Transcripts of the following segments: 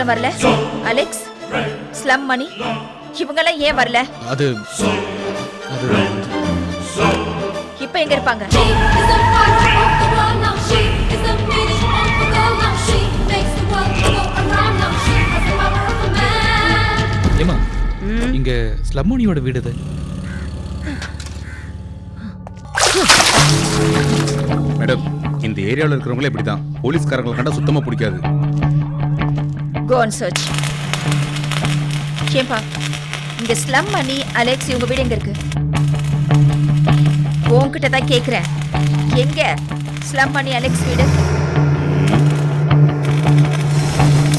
ஏன் வரல? Alex, slum மணி இவங்கெல்லாம் ஏன் வரல? அது இப்ப எங்க இருப்பாங்க? ஏமா இங்க ஸ்லம்மோனியோட வீடு இது. மேடம், இந்த ஏரியாவில் இருக்கிறவங்களே இப்படிதான். போலீஸ்காரங்களை கண்டா சுத்தமா பிடிக்காது. Go and search. ஏன்பா இங்க ஸ்லம் மணி அலெக்ஸ் இவங்க வீடு எங்க இருக்கு? உன்கிட்ட தான் கேக்குறேன். எங்க ஸ்லம் மணி அலெக்ஸ் வீடு?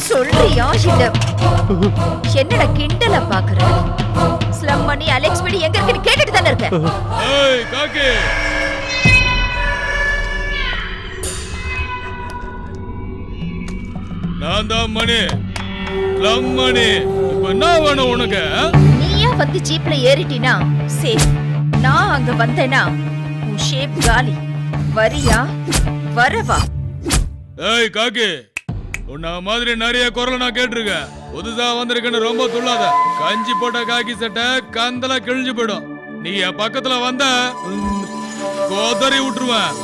சொல்றியா இல்ல? என்னடா கிண்டல பாக்குற? ஸ்லம் மணி அலெக்ஸ் வீடு எங்க இருக்குன்னு கேட்டுட்டு தானே இருக்க. ஏய் காக்கி, நான் தான் மணி, ஸ்லம் மணி. இப்ப என்ன வேணும் உனக்கு? நீயா வந்து ஜீப்ல ஏறிட்டினா சரி, நான் அங்க வந்தேனா உன் ஷேப் காலி. வரியா வரவா? ஏய் காக்கி, உன்ன மாதிரி நிறைய குரல் நான் கேட்டிருக்கேன். புதுசா வந்திருக்கேன்னு ரொம்ப துள்ளாத. கஞ்சி போட்ட காக்கி சட்டை கந்தல கிழிஞ்சு போயிடும். நீ என் பக்கத்துல வந்த கோதறி விட்டுருவேன்.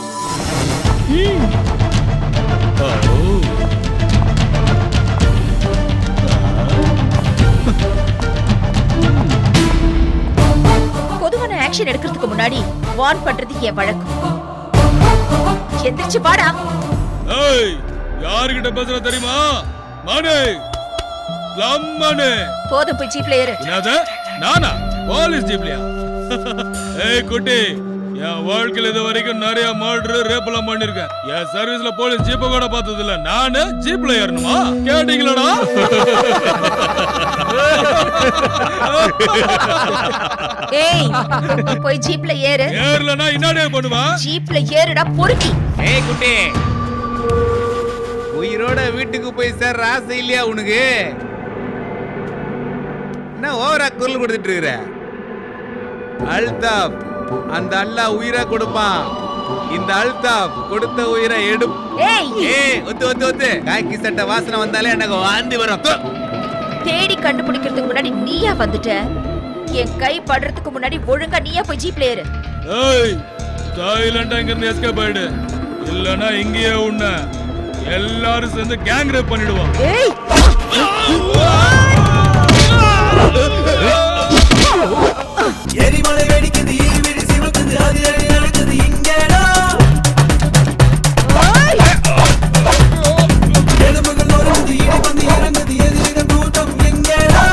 பொதுவான ஆக்ஷன் எடுக்கிறதுக்கு முன்னாடி வார்ன் பண்றது என் வழக்கம். எந்திரிச்சு வாடா. ஏய், யாருகிட்ட பேசுற தெரியுமா? மணி, ஸ்லம் மணி. போதும், போய் ஜீப்ல ஏறு. என்னது? நானா? போலீஸ் ஜீப்லயா? ஏய் குட்டி, என் வாழ்க்கையில இது வரைக்கும் நிறைய மர்டர் ரேப் எல்லாம் பண்ணிருக்கேன். என் சர்வீஸ்ல போலீஸ் ஜீப்ப கூட பார்த்தது இல்ல. நானு ஜீப்ல ஏறணுமா? கேட்டீங்களா? ஏய், போய் ஜீப்ல ஏறு. ஏறலனா என்னடே பண்ணுவா? ஜீப்ல ஏறுடா பொறுக்கி. ஏய் குட்டி, உயிரோட வீட்டுக்கு போய் சேர்ற ஆசை இல்லையா உனக்கு? என்ன ஓவரா குரல் கொடுத்துட்டு இருக்கிற? அல்தாப், அந்த அல்லாஹ் உயிரை கொடுப்பான். இந்த அல்தாப் கொடுத்த உயிரை எடும். ஏய், ஏய் ஒத்து ஒத்து ஒத்து. காக்கி சட்டை வாசனை வந்தாலே எனக்கு வாந்தி வரும். தேடி கண்டுபிடிக்கிறதுக்கு முன்னாடி நீயா வந்துட்ட. என் கை படுறதுக்கு முன்னாடி ஒழுங்கா நீயா போய் ஜீப்ல ஏறு. ஏய், சைலண்டா இங்க இருந்து எஸ்கேப் ஆயிடு. இல்லனா இங்கேயே உன்ன எல்லாரும் சேர்ந்து கேங் ரேப் பண்ணிடுவோம். ஏய், எரிமலை வெடிக்குது, ஈவிடி சிவக்குது, அதிரடி நடக்குது இங்கேடா. எலும்புகள் நொறுங்குது, இடி வந்து இறங்குது, எதிரிடம் கூட்டம் எங்கேடா.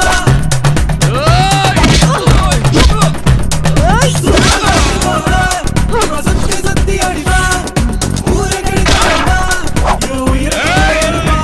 சக்தி சக்தி அடிவா, ஊரை கெடுக்காதா, என் உயிரை கெடுக்காதா.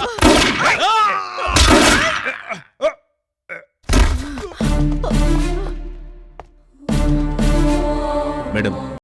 ஆ!